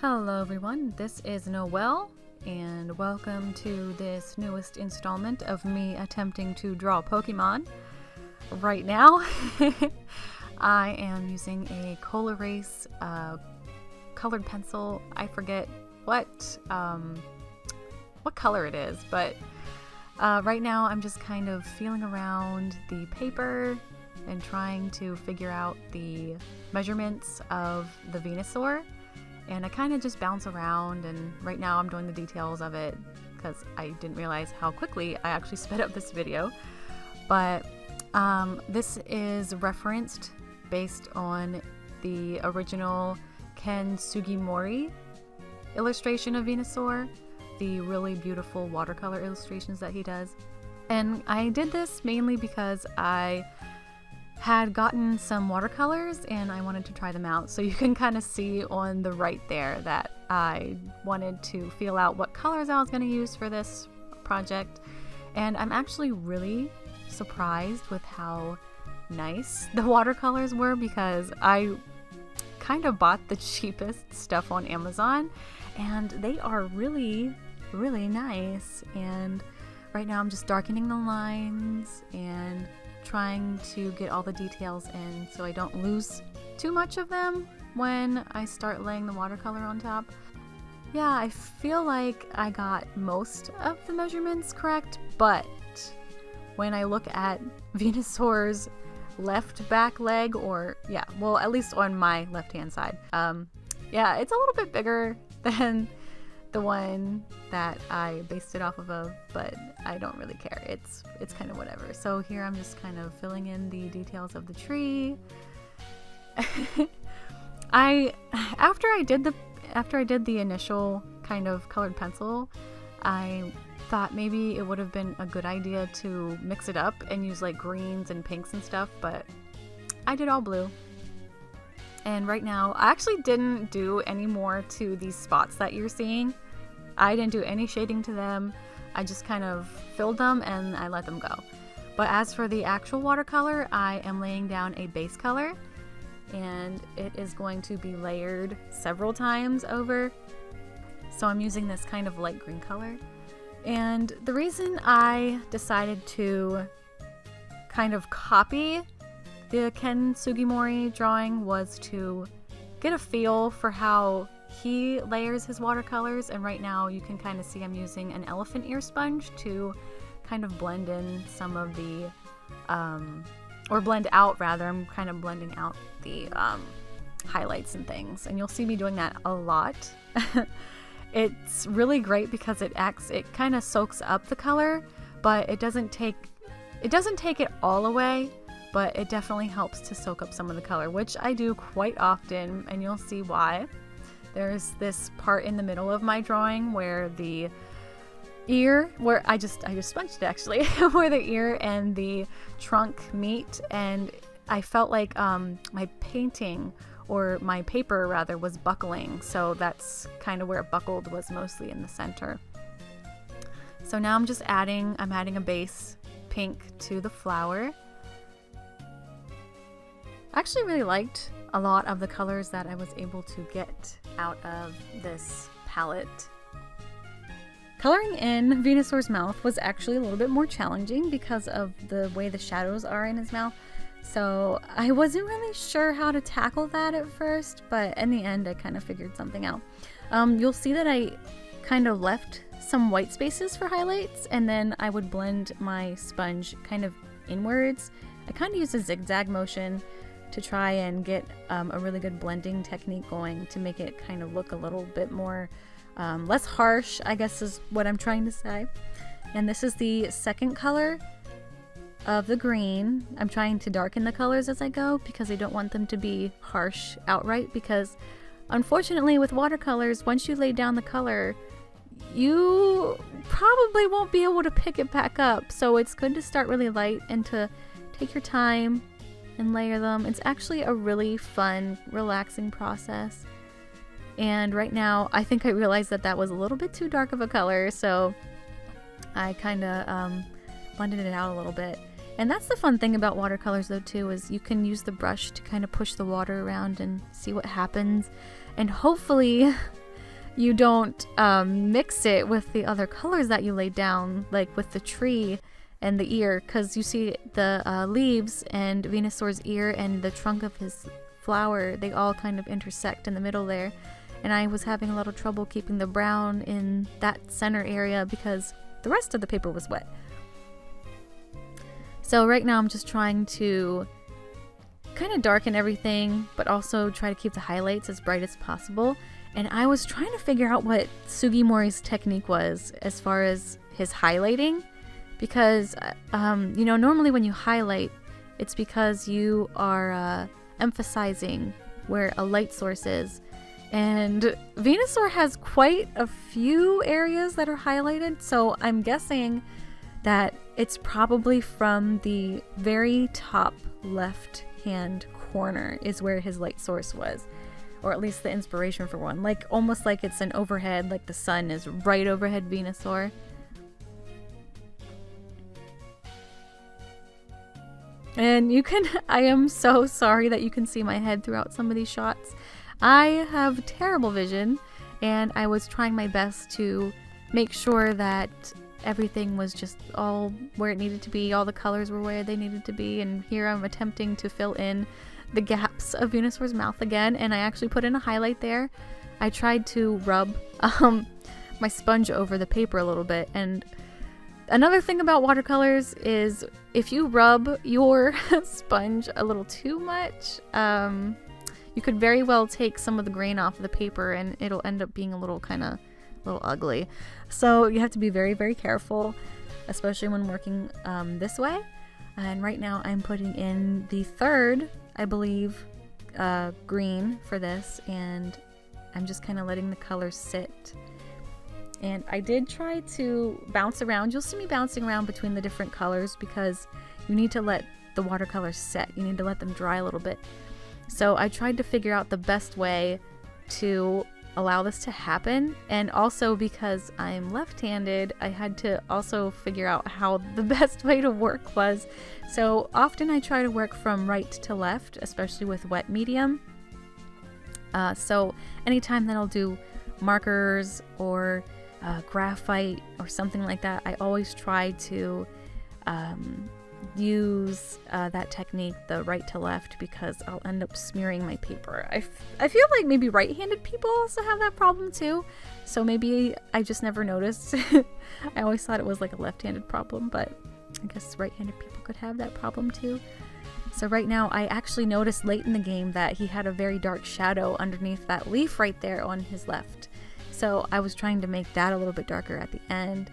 Hello everyone, this is Noel, and welcome to this newest installment of me attempting to draw Pokemon. Right now, I am using a Col-Erase colored pencil. I forget what color it is, but right now I'm just kind of feeling around the paper and trying to figure out the measurements of the VENUSAUR. And I kind of just bounce around, and right now I'm doing the details of it because I didn't realize how quickly I actually sped up this video. But this is referenced based on the original Ken Sugimori illustration of VENUSAUR, the really beautiful watercolor illustrations that he does. And I did this mainly because I had gotten some watercolors and I wanted to try them out. So you can kind of see on the right there that I wanted to feel out what colors I was going to use for this project. And I'm actually really surprised with how nice the watercolors were, because I kind of bought the cheapest stuff on Amazon and they are really, really nice. And right now I'm just darkening the lines and trying to get all the details in so I don't lose too much of them when I start laying the watercolor on top. Yeah, I feel like I got most of the measurements correct, but when I look at VENUSAUR's left back leg, or yeah, well, at least on my left hand side, yeah, it's a little bit bigger than the one that I based it off of, but I don't really care. It's kind of whatever. So here I'm just kind of filling in the details of the tree. After I did the initial kind of colored pencil, I thought maybe it would have been a good idea to mix it up and use like greens and pinks and stuff, but I did all blue. And right now, I actually didn't do any more to these spots that you're seeing. I didn't do any shading to them. I just kind of filled them and I let them go. But as for the actual watercolor, I am laying down a base color, and it is going to be layered several times over. So I'm using this kind of light green color. And the reason I decided to kind of copy the Ken Sugimori drawing was to get a feel for how he layers his watercolors. And right now you can kind of see I'm using an elephant ear sponge to kind of blend in some of the, or blend out rather, I'm kind of blending out the highlights and things. And you'll see me doing that a lot. It's really great because it kind of soaks up the color, but it doesn't take it all away. But it definitely helps to soak up some of the color, which I do quite often, and you'll see why. There's this part in the middle of my drawing where the ear, where I just sponged it actually, where the ear and the trunk meet, and I felt like my painting, or my paper rather, was buckling, so that's kind of where it buckled, was mostly in the center. So now I'm adding a base pink to the flower. I actually really liked a lot of the colors that I was able to get out of this palette. Coloring in VENUSAUR's mouth was actually a little bit more challenging because of the way the shadows are in his mouth. So I wasn't really sure how to tackle that at first, but in the end I kind of figured something out. You'll see that I kind of left some white spaces for highlights, and then I would blend my sponge kind of inwards. I kind of use a zigzag motion to try and get a really good blending technique going to make it kind of look a little bit more less harsh, I guess is what I'm trying to say. And this is the second color of the green. I'm trying to darken the colors as I go because I don't want them to be harsh outright, because unfortunately with watercolors, once you lay down the color, you probably won't be able to pick it back up. So it's good to start really light and to take your time and layer them. It's actually a really fun, relaxing process. And right now, I think I realized that was a little bit too dark of a color, so I kind of blended it out a little bit. And that's the fun thing about watercolors though too, is you can use the brush to kind of push the water around and see what happens. And hopefully you don't mix it with the other colors that you laid down, like with the tree and the ear, because you see the leaves and Venusaur's ear and the trunk of his flower, they all kind of intersect in the middle there. And I was having a little trouble keeping the brown in that center area because the rest of the paper was wet. So right now I'm just trying to kind of darken everything, but also try to keep the highlights as bright as possible. And I was trying to figure out what Sugimori's technique was as far as his highlighting, because you know, normally when you highlight, it's because you are emphasizing where a light source is. And Venusaur has quite a few areas that are highlighted, so I'm guessing that it's probably from the very top left hand corner is where his light source was, or at least the inspiration for one, like almost like it's an overhead, like the sun is right overhead Venusaur. And you can, I am so sorry that you can see my head throughout some of these shots. I have terrible vision, and I was trying my best to make sure that everything was just all where it needed to be, all the colors were where they needed to be, and here I'm attempting to fill in the gaps of Venusaur's mouth again, and I actually put in a highlight there. I tried to rub my sponge over the paper a little bit, and another thing about watercolors is if you rub your sponge a little too much, you could very well take some of the grain off of the paper and it'll end up being a little ugly. So you have to be very, very careful, especially when working this way. And right now I'm putting in the third, I believe, green for this, and I'm just kind of letting the colors sit. And I did try to bounce around. You'll see me bouncing around between the different colors because you need to let the watercolors set. You need to let them dry a little bit. So I tried to figure out the best way to allow this to happen, and also because I'm left-handed, I had to also figure out how the best way to work was. So often I try to work from right to left, especially with wet medium. So anytime that I'll do markers or graphite or something like that, I always try to use that technique, the right to left, because I'll end up smearing my paper. I feel like maybe right-handed people also have that problem too, so maybe I just never noticed. I always thought it was like a left-handed problem, but I guess right-handed people could have that problem too. So right now I actually noticed late in the game that he had a very dark shadow underneath that leaf right there on his left. So I was trying to make that a little bit darker at the end,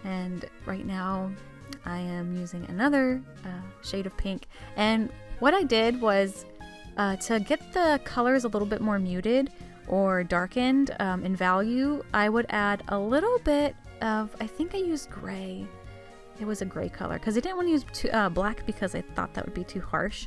and right now I am using another shade of pink. And what I did was to get the colors a little bit more muted or darkened in value, I would add a little bit of, I think I used gray. It was a gray color because I didn't want to use black because I thought that would be too harsh.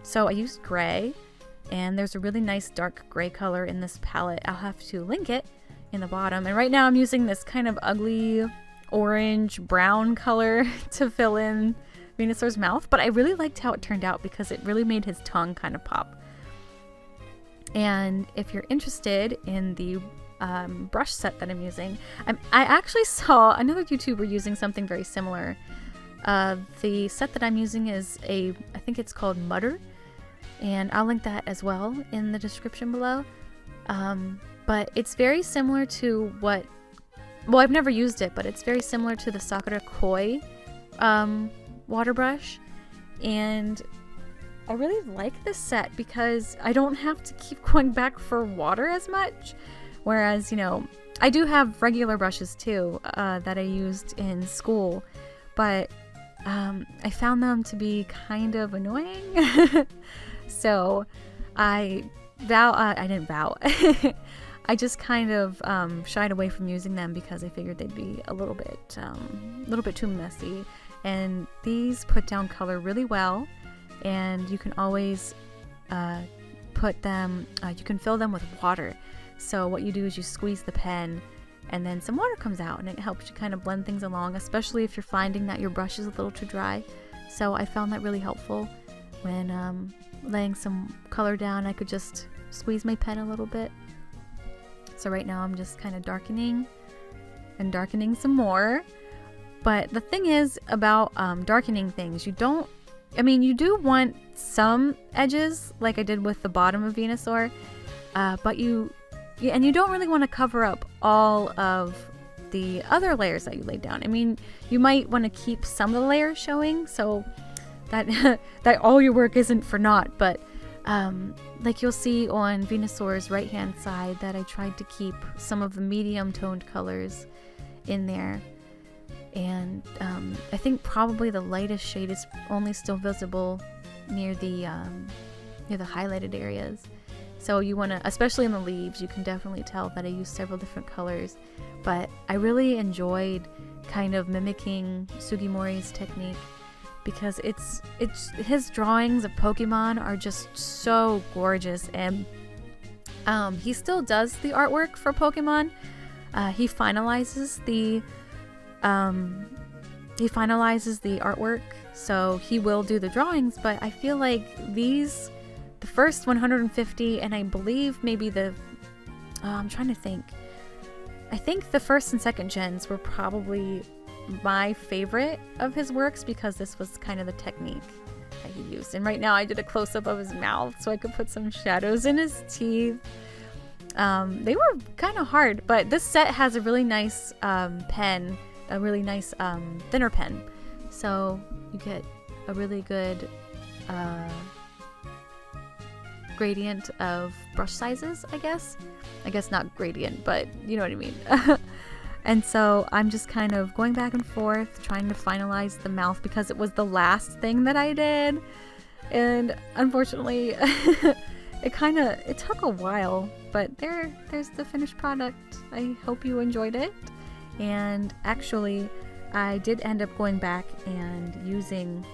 So I used gray, and there's a really nice dark gray color in this palette. I'll have to link it in the bottom. And right now I'm using this kind of ugly orange brown color to fill in Venusaur's mouth, but I really liked how it turned out because it really made his tongue kind of pop. And if you're interested in the brush set that I'm using, I actually saw another YouTuber using something very similar. The set that I'm using is I think it's called Mutter, and I'll link that as well in the description below. But it's very similar to what, well, I've never used it, but it's very similar to the Sakura Koi water brush, and I really like this set because I don't have to keep going back for water as much, whereas, you know, I do have regular brushes too that I used in school, but I found them to be kind of annoying. So I didn't vow. I just kind of shied away from using them because I figured they'd be a little bit too messy. And these put down color really well, and you can always put them, you can fill them with water. So what you do is you squeeze the pen, and then some water comes out, and it helps you kind of blend things along, especially if you're finding that your brush is a little too dry. So I found that really helpful when laying some color down. I could just squeeze my pen a little bit. So right now I'm just kind of darkening and darkening some more. But the thing is about darkening things, you do want some edges like I did with the bottom of Venusaur, but you don't really want to cover up all of the other layers that you laid down. I mean, you might want to keep some of the layers showing so that that all your work isn't for naught, but like you'll see on Venusaur's right hand side that I tried to keep some of the medium toned colors in there, and I think probably the lightest shade is only still visible near the highlighted areas. So you want to, especially in the leaves, you can definitely tell that I used several different colors, but I really enjoyed kind of mimicking Sugimori's technique because it's his drawings of Pokemon are just so gorgeous, and he still does the artwork for Pokemon. He finalizes the artwork, so he will do the drawings, but I feel like the first 150, and I believe maybe I'm trying to think. I think the first and second gens were probably my favorite of his works because this was kind of the technique that he used. And right now I did a close-up of his mouth so I could put some shadows in his teeth. They were kind of hard, but this set has a really nice pen, a really nice thinner pen. So you get a really good gradient of brush sizes, I guess not gradient, but you know what I mean. And so I'm just kind of going back and forth trying to finalize the mouth because it was the last thing that I did, and unfortunately it took a while, but there's the finished product. I hope you enjoyed it. And actually I did end up going back and using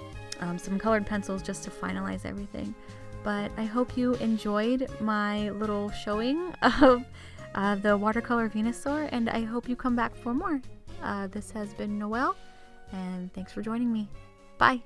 some colored pencils just to finalize everything. But I hope you enjoyed my little showing of the watercolor Venusaur, and I hope you come back for more. This has been Noel, and thanks for joining me. Bye!